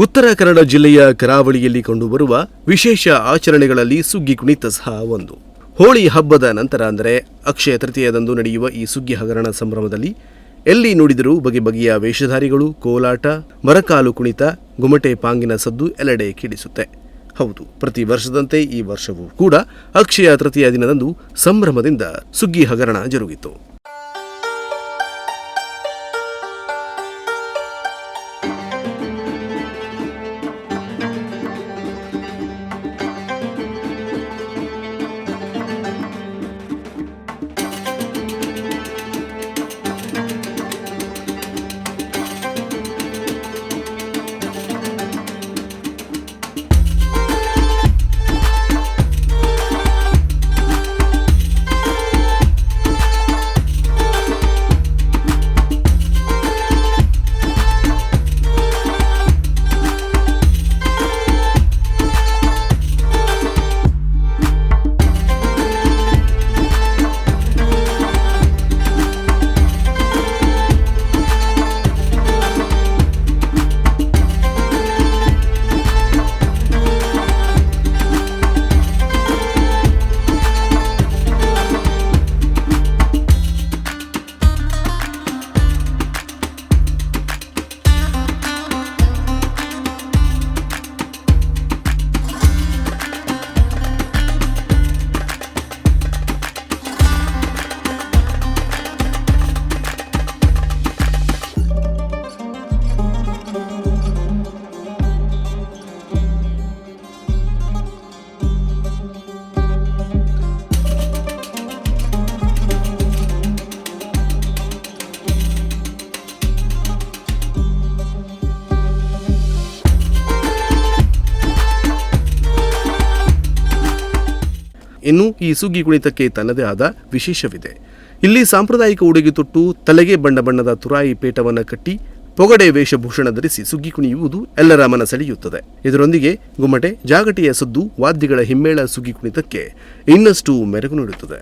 ಉತ್ತರ ಕನ್ನಡ ಜಿಲ್ಲೆಯ ಕರಾವಳಿಯಲ್ಲಿ ಕಂಡುಬರುವ ವಿಶೇಷ ಆಚರಣೆಗಳಲ್ಲಿ ಸುಗ್ಗಿ ಕುಣಿತ ಸಹ ಒಂದು. ಹೋಳಿ ಹಬ್ಬದ ನಂತರ ಅಂದರೆ ಅಕ್ಷಯ ತೃತೀಯದಂದು ನಡೆಯುವ ಈ ಸುಗ್ಗಿ ಹಗರಣ ಸಂಭ್ರಮದಲ್ಲಿ ಎಲ್ಲಿ ನೋಡಿದರೂ ಬಗೆ ಬಗೆಯ ವೇಷಧಾರಿಗಳು, ಕೋಲಾಟ, ಮರಕಾಲು ಕುಣಿತ, ಗುಮಟೆ ಪಾಂಗಿನ ಸದ್ದು ಎಲ್ಲೆಡೆ ಕೇಳಿಸುತ್ತೆ. ಹೌದು, ಪ್ರತಿ ವರ್ಷದಂತೆ ಈ ವರ್ಷವೂ ಕೂಡ ಅಕ್ಷಯ ತೃತೀಯ ದಿನದಂದು ಸಂಭ್ರಮದಿಂದ ಸುಗ್ಗಿ ಹಗರಣ ಜರುಗಿತು. ಇನ್ನು ಈ ಸುಗ್ಗಿ ಕುಣಿತಕ್ಕೆ ತನ್ನದೇ ಆದ ವಿಶೇಷವಿದೆ. ಇಲ್ಲಿ ಸಾಂಪ್ರದಾಯಿಕ ಉಡುಗೆ ತೊಟ್ಟು, ತಲೆಗೆ ಬಣ್ಣ ಬಣ್ಣದ ತುರಾಯಿ ಪೇಟವನ್ನು ಕಟ್ಟಿ, ಪೊಗಡೆ ವೇಷಭೂಷಣ ಧರಿಸಿ ಸುಗ್ಗಿ ಕುಣಿಯುವುದು ಎಲ್ಲರ ಮನ ಸೆಳೆಯುತ್ತದೆ. ಇದರೊಂದಿಗೆ ಗುಮ್ಮಟೆ, ಜಾಗಟೆಯ ಸದ್ದು, ವಾದ್ಯಗಳ ಹಿಮ್ಮೇಳ ಸುಗ್ಗಿ ಕುಣಿತಕ್ಕೆ ಇನ್ನಷ್ಟು ಮೆರುಗು ನೀಡುತ್ತದೆ.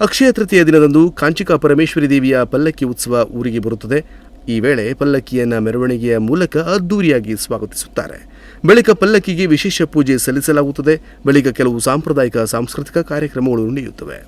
ಅಕ್ಷಯ ತೃತೀಯ ದಿನದಂದು ಕಾಂಚಿಕಾ ಪರಮೇಶ್ವರಿ ದೇವಿಯ ಪಲ್ಲಕ್ಕಿ ಉತ್ಸವ ಊರಿಗೆ ಬರುತ್ತದೆ. ಈ ವೇಳೆ ಪಲ್ಲಕ್ಕಿಯನ್ನು ಮೆರವಣಿಗೆಯ ಮೂಲಕ ಅದ್ದೂರಿಯಾಗಿ ಸ್ವಾಗತಿಸುತ್ತಾರೆ. ಬಳಿಕ ಪಲ್ಲಕ್ಕಿಗೆ ವಿಶೇಷ ಪೂಜೆ ಸಲ್ಲಿಸಲಾಗುತ್ತದೆ. ಬಳಿಕ ಕೆಲವು ಸಾಂಪ್ರದಾಯಿಕ ಸಾಂಸ್ಕೃತಿಕ ಕಾರ್ಯಕ್ರಮಗಳು ನಡೆಯುತ್ತವೆ.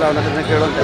ಕೇಳ್ತಾರಲ್ಲ ಅವನ ಹತ್ರನೇ ಕೇಳುವಂತೆ.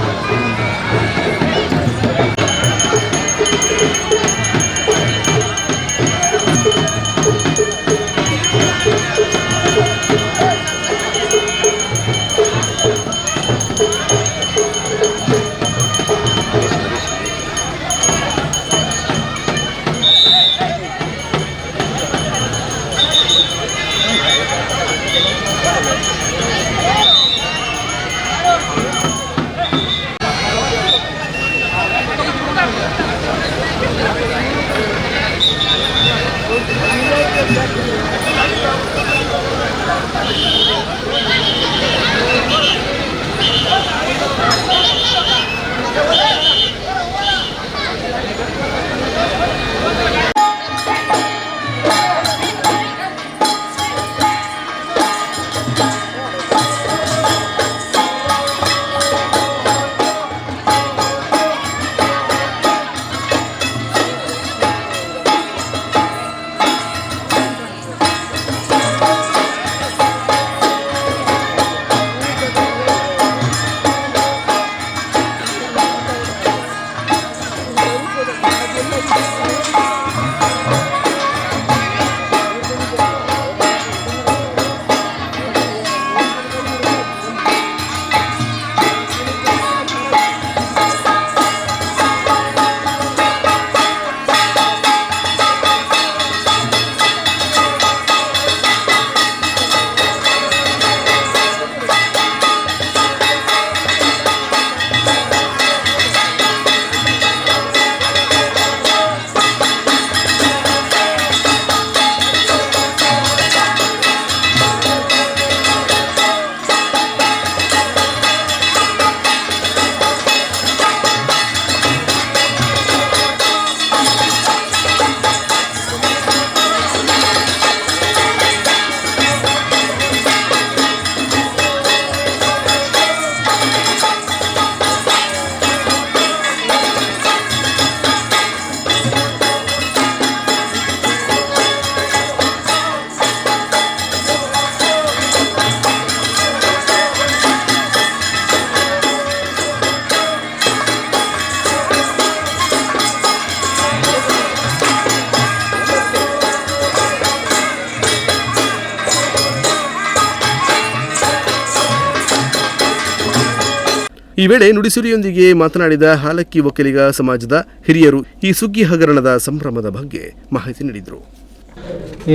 ಈ ವೇಳೆ ನುಡಿಸಿರಿಯೊಂದಿಗೆ ಮಾತನಾಡಿದ ಹಾಲಕ್ಕಿ ಒಕ್ಕಲಿಗ ಸಮಾಜದ ಹಿರಿಯರು ಈ ಸುಗ್ಗಿ ಹಗರಣದ ಸಂಭ್ರಮದ ಬಗ್ಗೆ ಮಾಹಿತಿ ನೀಡಿದರು.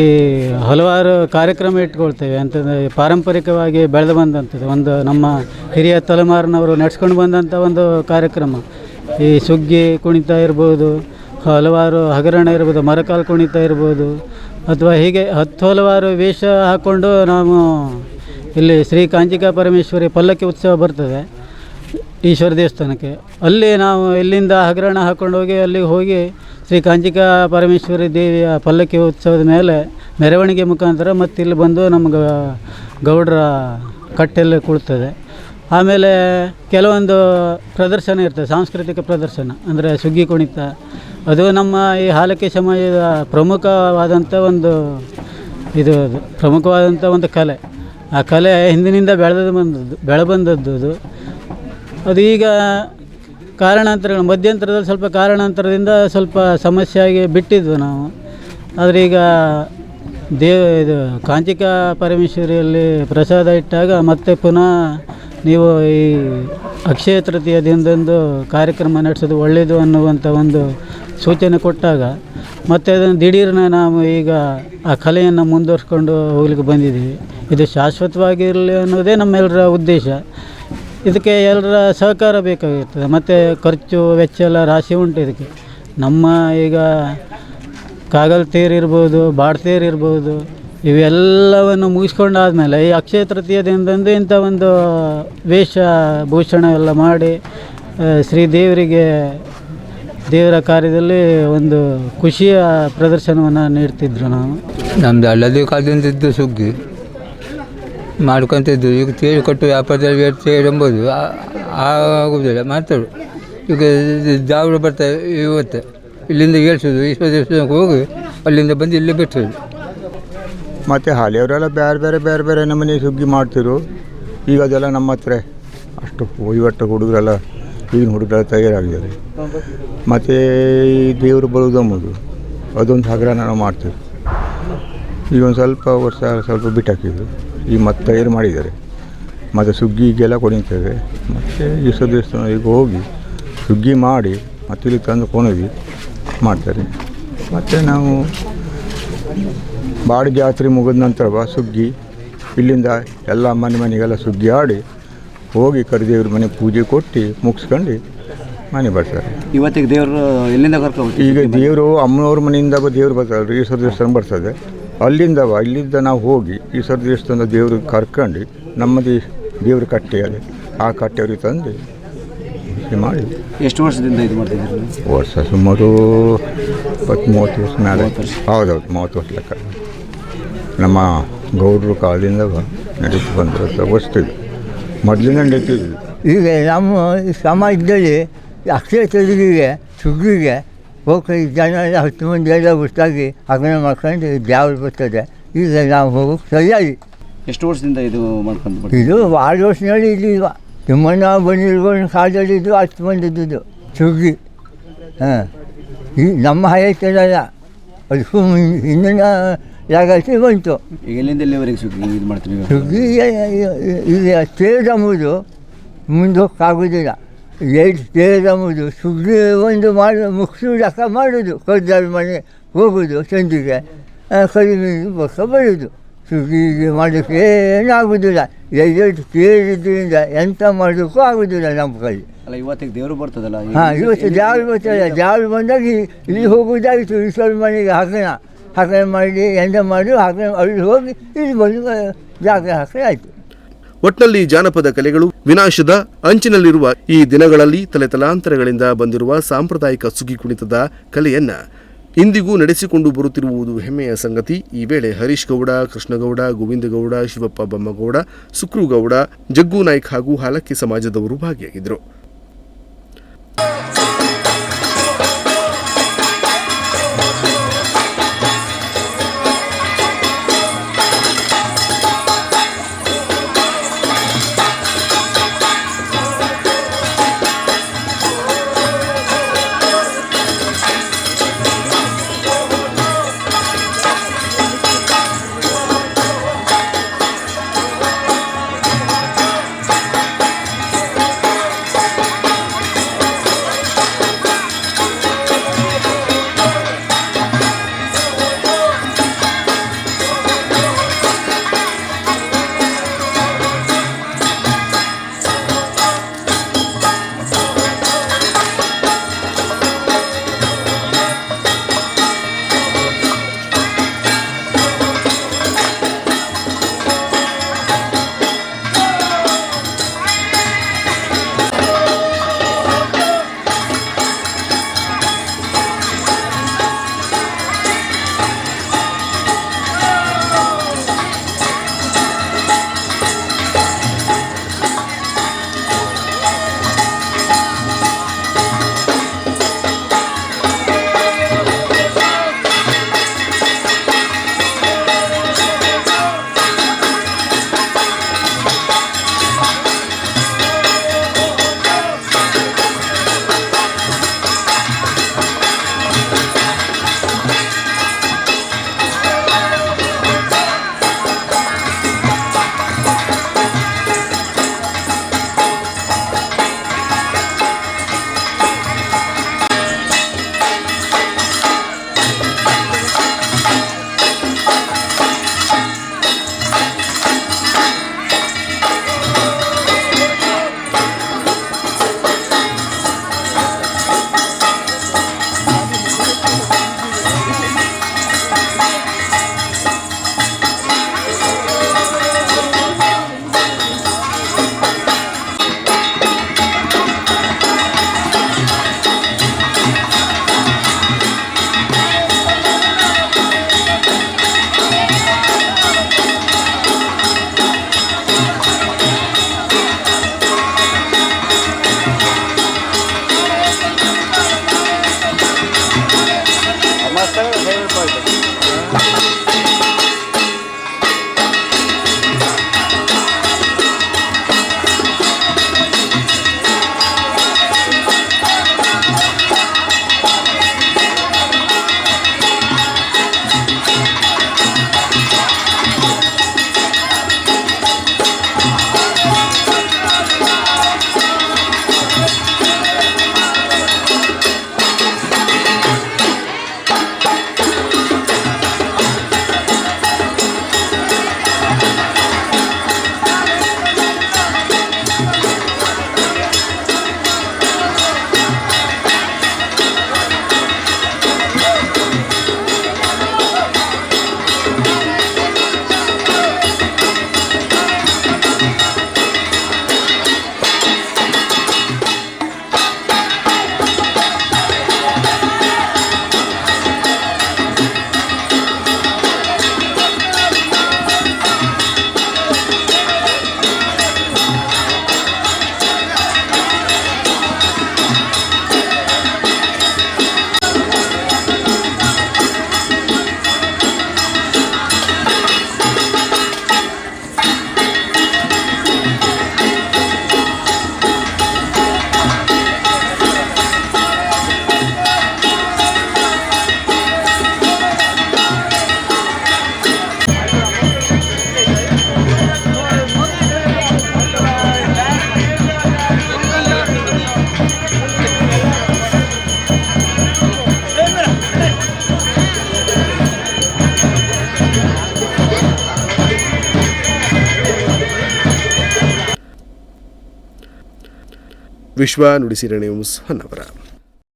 ಈ ಹಲವಾರು ಕಾರ್ಯಕ್ರಮ ಇಟ್ಕೊಳ್ತೇವೆ ಅಂತಂದರೆ ಪಾರಂಪರಿಕವಾಗಿ ಬೆಳೆದು ಬಂದಂಥದ್ದು ಒಂದು ನಮ್ಮ ಹಿರಿಯ ತಲೆಮಾರಿನವರು ನಡೆಸ್ಕೊಂಡು ಬಂದಂಥ ಒಂದು ಕಾರ್ಯಕ್ರಮ. ಈ ಸುಗ್ಗಿ ಕುಣಿತ ಇರ್ಬೋದು, ಹಲವಾರು ಹಗರಣ ಇರ್ಬೋದು, ಮರಕಾಲು ಕುಣಿತ ಇರ್ಬೋದು, ಅಥವಾ ಹೀಗೆ ಹಲವಾರು ವೇಷ ಹಾಕ್ಕೊಂಡು ನಾವು ಇಲ್ಲಿ ಶ್ರೀ ಕಾಂಚಿಕಾ ಪರಮೇಶ್ವರಿ ಪಲ್ಲಕ್ಕಿ ಉತ್ಸವ ಬರ್ತದೆ ಈಶ್ವರ ದೇವಸ್ಥಾನಕ್ಕೆ. ಅಲ್ಲಿ ನಾವು ಇಲ್ಲಿಂದ ಹಗರಣ ಹಾಕ್ಕೊಂಡು ಅಲ್ಲಿಗೆ ಹೋಗಿ ಶ್ರೀ ಕಾಂಚಿಕಾ ಪರಮೇಶ್ವರಿ ದೇವಿಯ ಪಲ್ಲಕ್ಕಿ ಉತ್ಸವದ ಮೇಲೆ ಮೆರವಣಿಗೆ ಮುಖಾಂತರ ಮತ್ತು ಇಲ್ಲಿ ಬಂದು ನಮ್ಗೆ ಗೌಡರ ಕಟ್ಟೆಲ್ಲಿ ಕುಳ್ತದೆ. ಆಮೇಲೆ ಕೆಲವೊಂದು ಪ್ರದರ್ಶನ ಇರ್ತದೆ, ಸಾಂಸ್ಕೃತಿಕ ಪ್ರದರ್ಶನ ಅಂದರೆ ಸುಗ್ಗಿ ಕುಣಿತ. ಅದು ನಮ್ಮ ಈ ಹಾಲಕ್ಕಿ ಸಮಾಜದ ಪ್ರಮುಖವಾದಂಥ ಒಂದು ಪ್ರಮುಖವಾದಂಥ ಒಂದು ಕಲೆ. ಆ ಕಲೆ ಹಿಂದಿನಿಂದ ಬೆಳೆಬಂದದ್ದು ಅದು ಈಗ ಕಾರಣಾಂತರಗಳು ಮಧ್ಯಂತರದಲ್ಲಿ ಸ್ವಲ್ಪ ಕಾರಣಾಂತರದಿಂದ ಸ್ವಲ್ಪ ಸಮಸ್ಯೆಯಾಗಿ ಬಿಟ್ಟಿದ್ವು ನಾವು. ಆದರೆ ಈಗ ಇದು ಕಾಂಚಿಕಾ ಪರಮೇಶ್ವರಿಯಲ್ಲಿ ಪ್ರಸಾದ ಇಟ್ಟಾಗ ಮತ್ತೆ ಪುನಃ ನೀವು ಈ ಅಕ್ಷಯ ತೃತೀಯ ದಿನದಂದು ಕಾರ್ಯಕ್ರಮ ನಡೆಸೋದು ಒಳ್ಳೆಯದು ಅನ್ನುವಂಥ ಒಂದು ಸೂಚನೆ ಕೊಟ್ಟಾಗ ಮತ್ತು ಅದನ್ನು ದಿಢೀರ್ನ ನಾವು ಈಗ ಆ ಕಲೆಯನ್ನು ಮುಂದುವರ್ಸ್ಕೊಂಡು ಹೋಗ್ಲಿಕ್ಕೆ ಬಂದಿದ್ದೀವಿ. ಇದು ಶಾಶ್ವತವಾಗಿರಲಿ ಅನ್ನೋದೇ ನಮ್ಮೆಲ್ಲರ ಉದ್ದೇಶ. ಇದಕ್ಕೆ ಎಲ್ಲರ ಸಹಕಾರ ಬೇಕಾಗಿರ್ತದೆ. ಮತ್ತು ಖರ್ಚು ವೆಚ್ಚ ಎಲ್ಲ ರಾಶಿ ಉಂಟು ಇದಕ್ಕೆ. ನಮ್ಮ ಈಗ ಕಾಗಲ್ ತೇರಿರ್ಬೋದು, ಬಾಡ್ತೇರಿರ್ಬೋದು, ಇವೆಲ್ಲವನ್ನು ಮುಗಿಸ್ಕೊಂಡಾದಮೇಲೆ ಈ ಅಕ್ಷಯ ತೃತೀಯ ದಿನದಂದು ಇಂಥ ಒಂದು ವೇಷಭೂಷಣ ಎಲ್ಲ ಮಾಡಿ ಶ್ರೀದೇವರಿಗೆ ದೇವರ ಕಾರ್ಯದಲ್ಲಿ ಒಂದು ಖುಷಿಯ ಪ್ರದರ್ಶನವನ್ನು ನೀಡ್ತಿದ್ರು. ನಮ್ಮದು ಹಳ್ಳದಿ ಕಾಲದಿಂದಿದ್ದು ಸುಗ್ಗಿ ಮಾಡ್ಕೊತಿದ್ದು. ಈಗ ತೇರು ಕಟ್ಟು ವ್ಯಾಪಾರದಲ್ಲಿ ತೇರು ಎಂಬುದು ಆಗುವುದಿಲ್ಲ ಮಾತಾಡು. ಈಗ ಜಾವಳು ಬರ್ತಾರೆ ಇವತ್ತು, ಇಲ್ಲಿಂದ ಏಳ್ಸೋದು, ಈಶ್ವರ ದೇವಸ್ಥಾನಕ್ಕೆ ಹೋಗಿ ಅಲ್ಲಿಂದ ಬಂದು ಇಲ್ಲೇ ಬಿಟ್ಟೋದು. ಮತ್ತು ಹಳೆಯವರೆಲ್ಲ ಬೇರೆ ಬೇರೆ ನಮ್ಮನೆ ಸುಗ್ಗಿ ಮಾಡ್ತಿರು. ಈಗ ಅದೆಲ್ಲ ನಮ್ಮ ಹತ್ರ ಅಷ್ಟು ವಹಿವಾಟು ಹುಡುಗರೆಲ್ಲ ಈಗಿನ ಹುಡುಗರೆಲ್ಲ ತಯಾರಾಗಿದ್ದಾರೆ. ಮತ್ತು ಈ ದೇವರು ಬರೋದು ಅಂಬುದು ಅದೊಂದು ಹಗರಣ ನಾವು ಮಾಡ್ತೀವಿ. ಈಗ ಒಂದು ಸ್ವಲ್ಪ ವರ್ಷ ಸ್ವಲ್ಪ ಬಿಟ್ಟಾಕಿದ್ರು, ಈಗ ಮತ್ತೆ ತಯಾರು ಮಾಡಿದ್ದಾರೆ. ಮತ್ತು ಸುಗ್ಗಿಗೆಲ್ಲ ಕೊಡಿತೇವೆ. ಮತ್ತು ಈಶ್ವರ ದೇವಸ್ಥಾನಕ್ಕೆ ಹೋಗಿ ಸುಗ್ಗಿ ಮಾಡಿ ಮತ್ತು ಇಲ್ಲಿ ತಂದು ಕೊಣವಿ ಮಾಡ್ತಾರೆ. ಮತ್ತು ನಾವು ಬಾಡಿ ಜಾತ್ರೆ ಮುಗಿದ ನಂತರ ಸುಗ್ಗಿ ಇಲ್ಲಿಂದ ಎಲ್ಲ ಮನೆಗೆಲ್ಲ ಸುಗ್ಗಿ ಆಡಿ ಹೋಗಿ ಕರಿದೇವ್ರ ಮನೆ ಪೂಜೆ ಕೊಟ್ಟು ಮುಗಿಸ್ಕೊಂಡು ಮನೆ ಬರ್ತಾರೆ. ಇವತ್ತಿಗೆ ದೇವರು ಎಲ್ಲಿಂದ ಕರ್ಕೊಂಡು ಈಗ ದೇವರು ಅಮ್ಮನವ್ರ ಮನೆಯಿಂದ ದೇವ್ರು ಬರ್ತಾರೆ, ಈಶ್ವರ ದೇವಸ್ಥಾನ ಬರ್ತದೆ. ಇಲ್ಲಿಂದ ನಾವು ಹೋಗಿ ಈಶ್ವರ ದೇವಸ್ಥಾನದ ದೇವ್ರಿಗೆ ಕರ್ಕೊಂಡು ನಮ್ಮದು ದೇವ್ರ ಕಟ್ಟೆ ಅದೇ ಆ ಕಟ್ಟೆಯವ್ರಿಗೆ ತಂದು ಮಾಡಿ. ಎಷ್ಟು ವರ್ಷದಿಂದ ಇದು ಮಾಡ್ತಿದ್ದೀರಿ? ವರ್ಷ ಸುಮಾರು 20-30 ವರ್ಷ ಮೇಲೆ. ಹೌದೌದು, 30 ವರ್ಷ ಲೆಕ್ಕ. ನಮ್ಮ ಗೌಡರು ಕಾಲದಿಂದ ನಡೀತು ಬಂದಿರೋ ವಸ್ತು ಇದು, ಮೊದಲಿಂದ ನಡೀತಿದ್ದು. ಈಗ ನಮ್ಮ ಸಮಾಜದಲ್ಲಿ ಅಕ್ಷಯ ತೃತೀಯೆಗೆ ಸುಗ್ಗಿಗೆ ಹೋಗಿ ಜನ 10 ಮಂದಿ ಎಲ್ಲ ಒಟ್ಟಾಗಿ ಹಗರಣ ಮಾಡ್ಕೊಂಡು ದ್ಯಾವ್ರು ಬರ್ತದೆ. ಈಗ ನಾವು ಹೋಗೋಕ್ಕೆ ಸರಿಯಾಗಿ ಎಷ್ಟು ವರ್ಷದಿಂದ ಇದು ಮಾಡ್ಕೊಂಡು ಇದು 6 ವರ್ಷದಲ್ಲಿ ಇದ್ದಿಲ್ವ. ತಿಮ್ಮಣ್ಣ ಬಂದಿರ್ಬೋದು ಕಾಲದಲ್ಲಿ ಇದು 10 ಮಂದಿ ಇದ್ದಿದ್ದು ಸುಗ್ಗಿ. ಹಾಂ, ಈ ನಮ್ಮ ಹೈತಲ್ಲ ಅದು ಹಿಂದಿನ ಜಾಗಕ್ಕೆ ಬಂತು. ಈಗ ಎಲ್ಲಿಂದ ಎಲ್ಲಿವರೆಗೆ ಸುಗ್ಗಿ ಇದು ಮಾಡ್ತೀವಿ? ಸುಗ್ಗಿ ಈಗ ತೇಜಂಬುದು ಮುಂದೆ ಹೋಗೋಕ್ಕಾಗೋದಿಲ್ಲ. ತೇಜಂಬುದು ಸುಗ್ಗಿ ಒಂದು ಮುಗಿಸು ಲೆಕ್ಕ ಮಾಡೋದು. ಕದ್ದಾರ ಮನೆ ಹೋಗೋದು ಸಂಜೆಗೆ, ಕಡಿಮೆ ಬಸ್ಸ ಬರೋದು. ಸುಗ್ಗಿಗೆ ಮಾಡೋಕ್ಕೆ ಏನಾಗೋದಿಲ್ಲ. ಎರಡು ತೇರಿದ್ರಿಂದ ಎಂಥ ಮಾಡೋಕ್ಕೂ ಆಗೋದಿಲ್ಲ ನಮ್ಮ ಕೈ. ಅಲ್ಲ, ಇವತ್ತಿಗೆ ದೇವರು ಬರ್ತದಲ್ಲ. ಹಾಂ, ಇವತ್ತು ದ್ಯಾವ್ರು ಬರ್ತದೆ. ದ್ಯಾವ್ರು ಬಂದಾಗ ಇಲ್ಲಿ ಹೋಗೋದಾಗಿತ್ತು. ಈಶ್ವರ ಮನೆಗೆ ಹಗರಣ ಮಾಡಿ ಎಂದ ಮಾಡಿ ಹಗರಣ ಅಲ್ಲಿ ಹೋಗಿ ಇಲ್ಲಿ ಬಂದು ಜಾಗ ಹಾಕಿ ಆಯಿತು. ಒಟ್ನಲ್ಲಿ ಜಾನಪದ ಕಲೆಗಳು ವಿನಾಶದ ಅಂಚಿನಲ್ಲಿರುವ ಈ ದಿನಗಳಲ್ಲಿ ತಲೆತಲಾಂತರಗಳಿಂದ ಬಂದಿರುವ ಸಾಂಪ್ರದಾಯಿಕ ಸುಗ್ಗಿ ಕುಣಿತದ ಕಲೆಯನ್ನ ಇಂದಿಗೂ ನಡೆಸಿಕೊಂಡು ಬರುತ್ತಿರುವುದು ಹೆಮ್ಮೆಯ ಸಂಗತಿ. ಈ ವೇಳೆ ಹರೀಶ್ ಗೌಡ, ಕೃಷ್ಣಗೌಡ, ಗೋವಿಂದಗೌಡ, ಶಿವಪ್ಪ ಬಮ್ಮಗೌಡ, ಸುಕ್ರುಗೌಡ, ಜಗ್ಗು ನಾಯ್ಕ್ ಹಾಗೂ ಹಾಲಕ್ಕಿ ಸಮಾಜದವರು ಭಾಗಿಯಾಗಿದ್ದರು. ವಿಶ್ವ ನುಡಿಸಿರಿ ನ್ಯೂಸ್ ಹೊನ್ನಾವರ.